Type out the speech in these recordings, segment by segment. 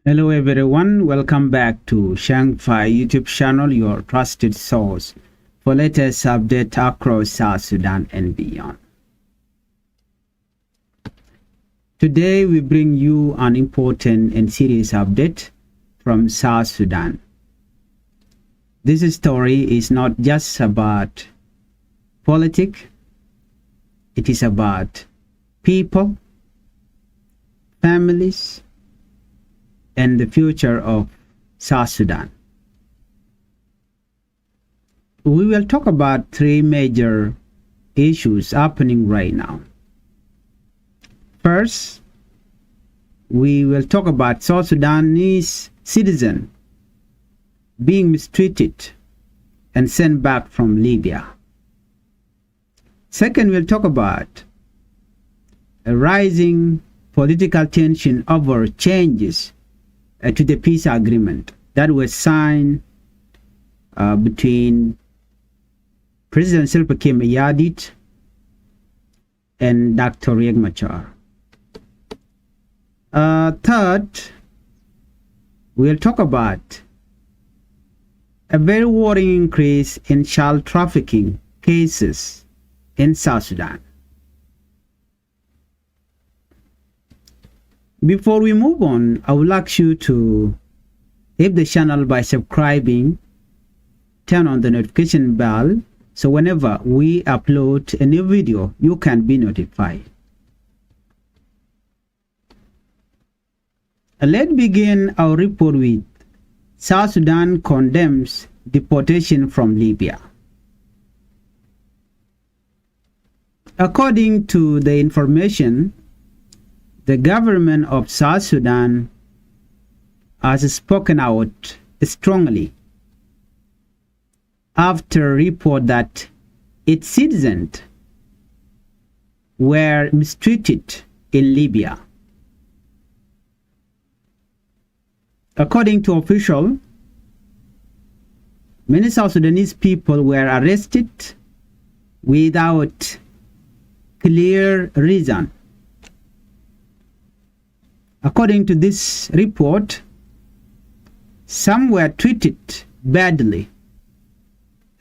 Hello everyone, welcome back to Changfied YouTube channel, your trusted source for latest updates across South Sudan and beyond. Today we bring you an important and serious update from South Sudan. This story is not just about politics, it is about people, families, and the future of South Sudan. We will talk about three major issues happening right now. First, we will talk about South Sudanese citizens being mistreated and sent back from Libya. Second, we'll talk about a rising political tension over changes to the peace agreement that was signed between President Salva Kiir and Dr. Riek Machar. Third, we'll talk about a very worrying increase in child trafficking cases in South Sudan. Before we move on, I would like you to help the channel by subscribing, turn on the notification bell, so whenever we upload a new video, you can be notified. Let's begin our report with South Sudan condemns deportation from Libya. According to the information, the government of South Sudan has spoken out strongly after a report that its citizens were mistreated in Libya. According to officials, many South Sudanese people were arrested without clear reason. According to this report, some were treated badly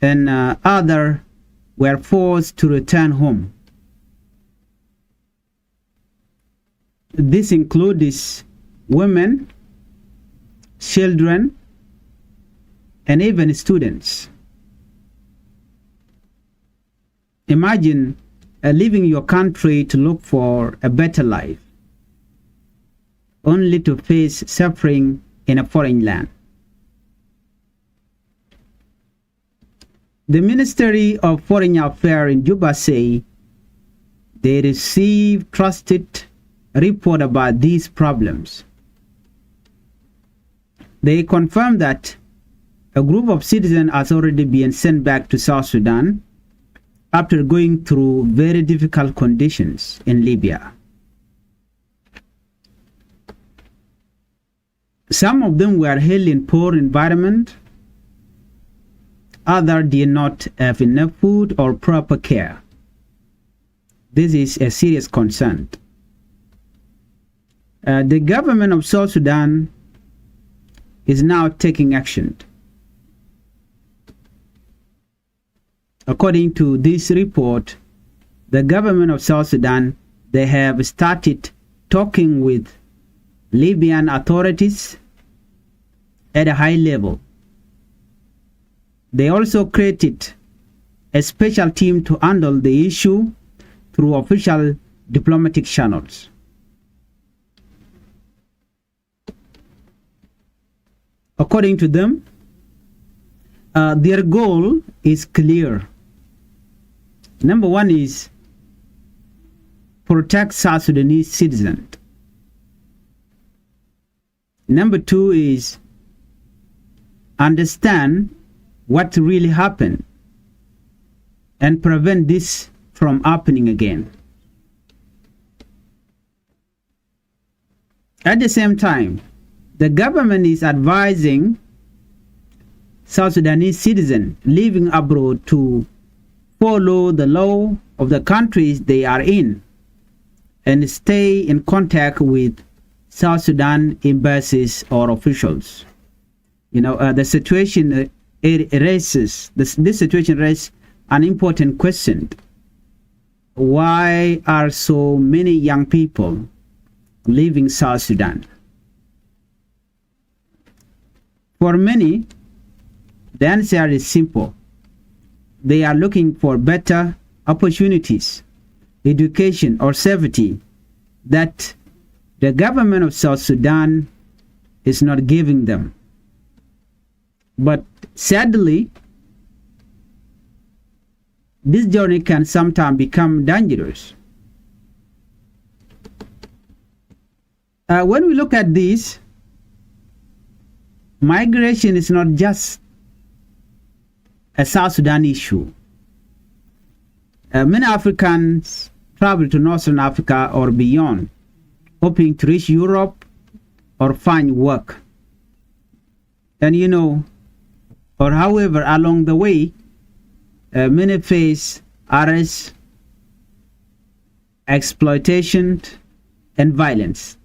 and others were forced to return home. This includes women, children, and even students. Imagine leaving your country to look for a better life, only to face suffering in a foreign land. The Ministry of Foreign Affairs in Juba say they received trusted report about these problems. They confirmed that a group of citizens has already been sent back to South Sudan after going through very difficult conditions in Libya. Some of them were held in poor environment, others did not have enough food or proper care. This is a serious concern. The government of South Sudan is now taking action. According to this report, the government of South Sudan, they have started talking with Libyan authorities at a high level. They also created a special team to handle the issue through official diplomatic channels. According to them, their goal is clear. Number one is protect South Sudanese citizens. Number two is understand what really happened and prevent this from happening again. At the same time, the government is advising South Sudanese citizens living abroad to follow the law of the countries they are in and stay in contact with South Sudan embassies or officials. The situation this situation raises an important question. Why are so many young people leaving South Sudan? For many, the answer is simple. They are looking for better opportunities, education, or safety that the government of South Sudan is not giving them. But sadly, this journey can sometimes become dangerous. When we look at this, migration is not just a South Sudan issue. Many Africans travel to Northern Africa or beyond, hoping to reach Europe or find work. And or however, along the way, many face arrest, exploitation, and violence.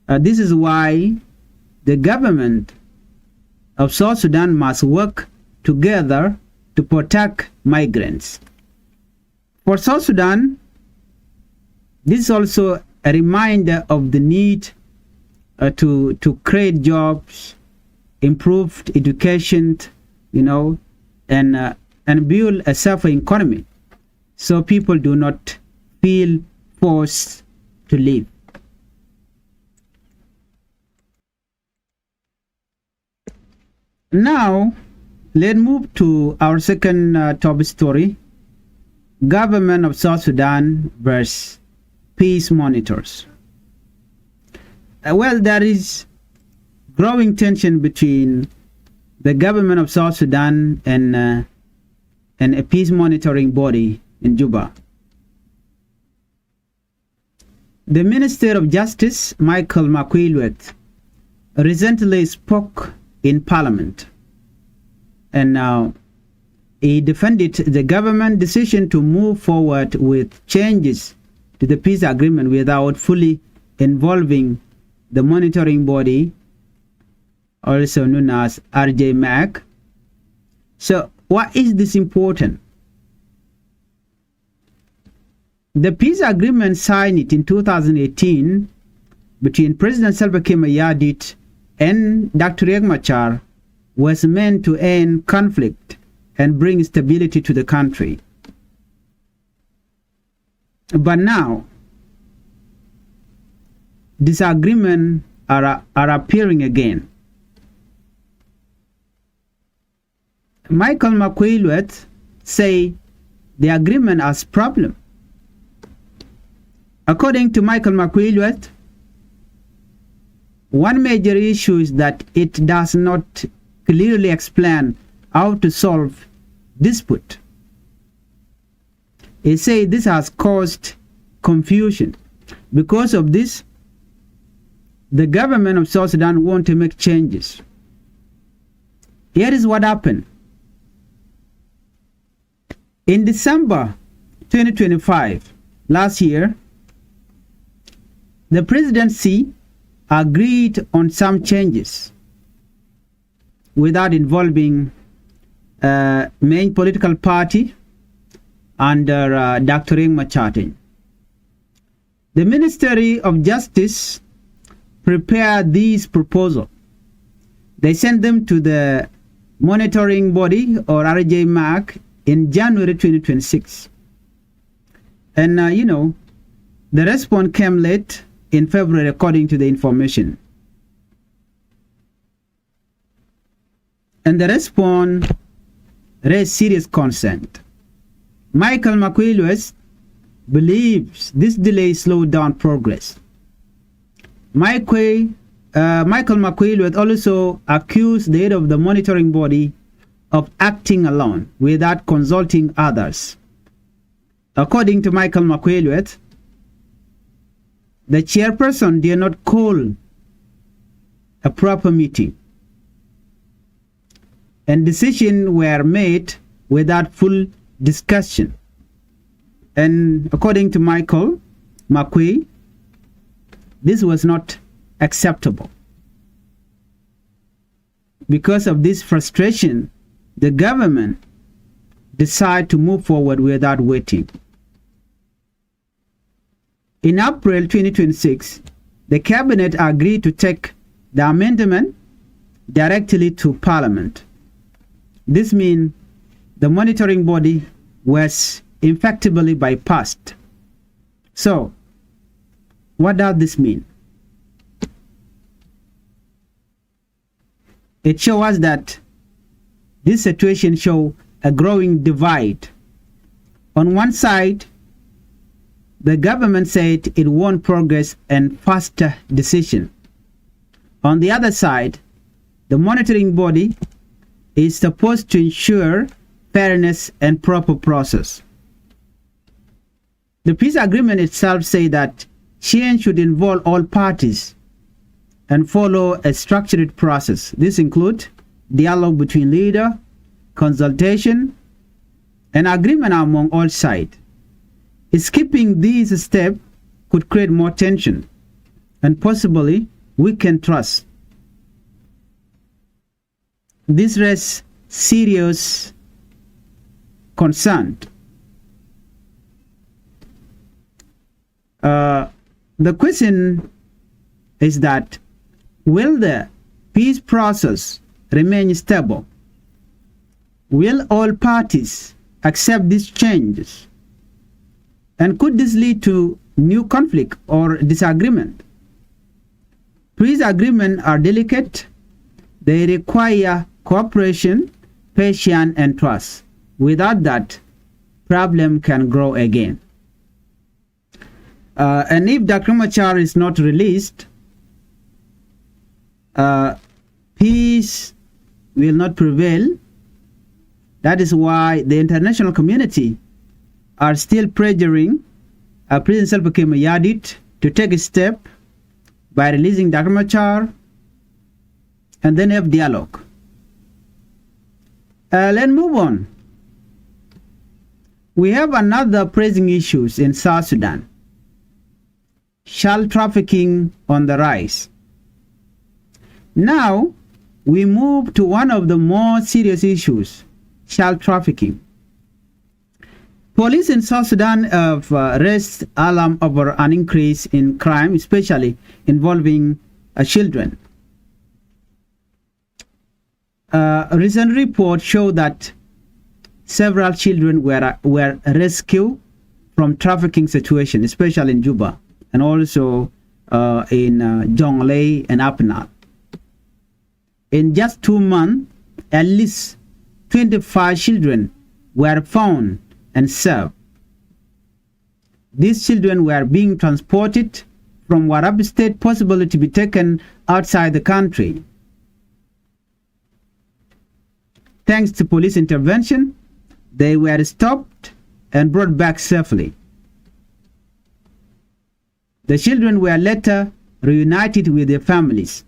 This is why the government of South Sudan must work together to protect migrants. For South Sudan, this is also a reminder of the need to create jobs, improved education, and build a safer economy, so people do not feel forced to leave. Now, let's move to our second top story: government of South Sudan versus peace monitors. Well, there is growing tension between the government of South Sudan and a peace monitoring body in Juba. The Minister of Justice, Michael Makwilwet, recently spoke in Parliament, and now he defended the government decision to move forward with changes to the peace agreement without fully involving the monitoring body, also known as RJMAC. So why is this important? The peace agreement signed in 2018 between President Salva Kiir Mayardit and Dr. Riek Machar was meant to end conflict and bring stability to the country. But now, disagreements are appearing again. Michael Makwilwet say the agreement has problem. According to Michael Makwilwet, one major issue is that it does not clearly explain how to solve dispute. He said this has caused confusion. Because of this, the government of South Sudan want to make changes. Here is what happened. In December 2025, last year, the presidency agreed on some changes without involving main political party under Dr. Riek Machar. The Ministry of Justice prepared these proposals. They sent them to the monitoring body or RJMAC in January 2026. And the response came late in February according to the information. And the response raised serious concern. Michael Makwilwet believes this delay slowed down progress. Michael Makwilwet also accused the head of the monitoring body of acting alone without consulting others. According to Michael Makwilwet, the chairperson did not call a proper meeting, and decisions were made without full discussion. And according to Michael Makwi, this was not acceptable. Because of this frustration, the government decided to move forward without waiting. In April 2026, the cabinet agreed to take the amendment directly to Parliament. This means the monitoring body was effectively bypassed. So, what does this mean? It shows us that this situation shows a growing divide. On one side, the government said it wants progress and faster decision. On the other side, the monitoring body is supposed to ensure fairness and proper process. The peace agreement itself says that change should involve all parties and follow a structured process. This includes dialogue between leaders, consultation, and agreement among all sides. Skipping these steps could create more tension and possibly weaken trust. This raises serious concern. The question is that, will the peace process remain stable? Will all parties accept these changes? And could this lead to new conflict or disagreement? Peace agreements are delicate. They require cooperation, patience, and trust. Without that, problem can grow again. And if Dr. Machar is not released, peace will not prevail. That is why the international community are still pressuring President Salva Kiir Mayardit to take a step by releasing Dr. Machar and then have dialogue. Let's move on. We have another pressing issues in South Sudan. Child trafficking on the rise. Now, we move to one of the more serious issues, child trafficking. Police in South Sudan have raised alarm over an increase in crime, especially involving children. A recent report showed that several children were rescued from trafficking situation, especially in Juba and also in Jonglei and Apnal. In just 2 months, at least 25 children were found and served. These children were being transported from Warab state, possibly to be taken outside the country. Thanks to police intervention, they were stopped and brought back safely. The children were later reunited with their families,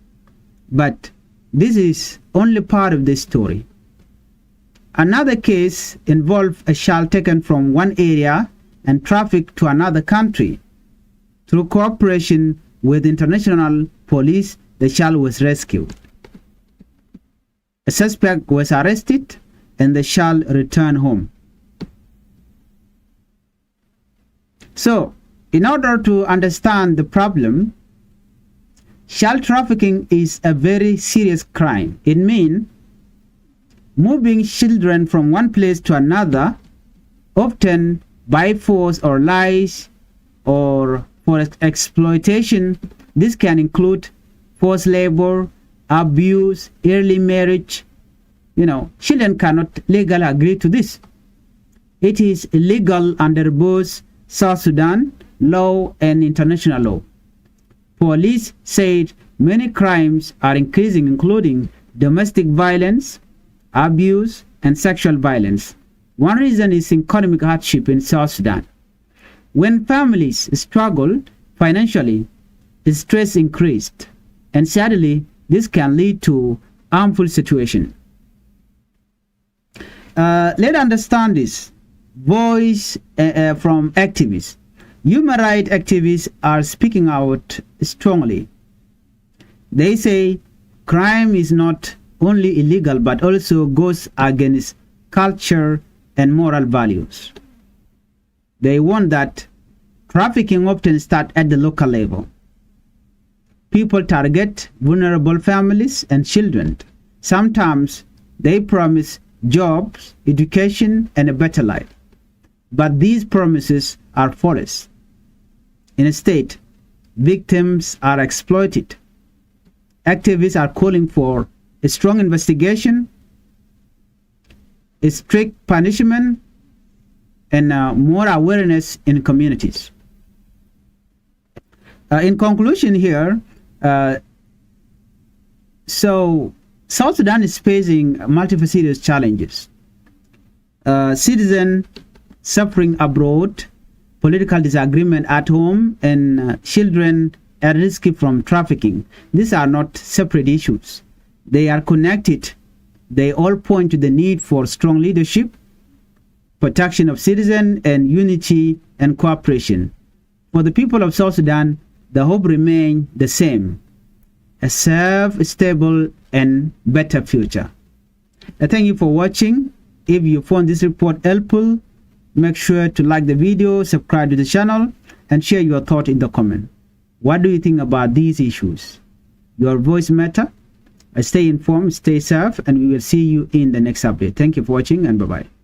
but this is only part of the story. Another case involved a child taken from one area and trafficked to another country. Through cooperation with international police, the child was rescued. A suspect was arrested and the child returned home. So, in order to understand the problem, child trafficking is a very serious crime. It means moving children from one place to another, often by force or lies or for exploitation. This can include forced labor, abuse, early marriage. Children cannot legally agree to this. It is illegal under both South Sudan law and international law. Police said many crimes are increasing, including domestic violence, abuse, and sexual violence. One reason is economic hardship in South Sudan. When families struggle financially, stress increased, and sadly, this can lead to harmful situation. Let's understand this. Voice from activists. Human rights activists are speaking out strongly. They say crime is not only illegal but also goes against culture and moral values. They warn that trafficking often starts at the local level. People target vulnerable families and children. Sometimes they promise jobs, education, and a better life. But these promises are false. Instead, victims are exploited. Activists are calling for a strong investigation, a strict punishment, and more awareness in communities. In conclusion here, so South Sudan is facing multiple serious challenges. Citizens suffering abroad, political disagreement at home, and children at risk from trafficking. These are not separate issues. They are connected. They all point to the need for strong leadership, protection of citizens, and unity and cooperation. For the people of South Sudan, the hope remains the same: a safe, stable, and better future. Thank you for watching. If you found this report helpful, make sure to like the video, subscribe to the channel, and share your thought in the comment. What do you think about these issues? Your voice matter. Stay informed, stay safe, and we will see you in the next update. Thank you for watching, and bye-bye.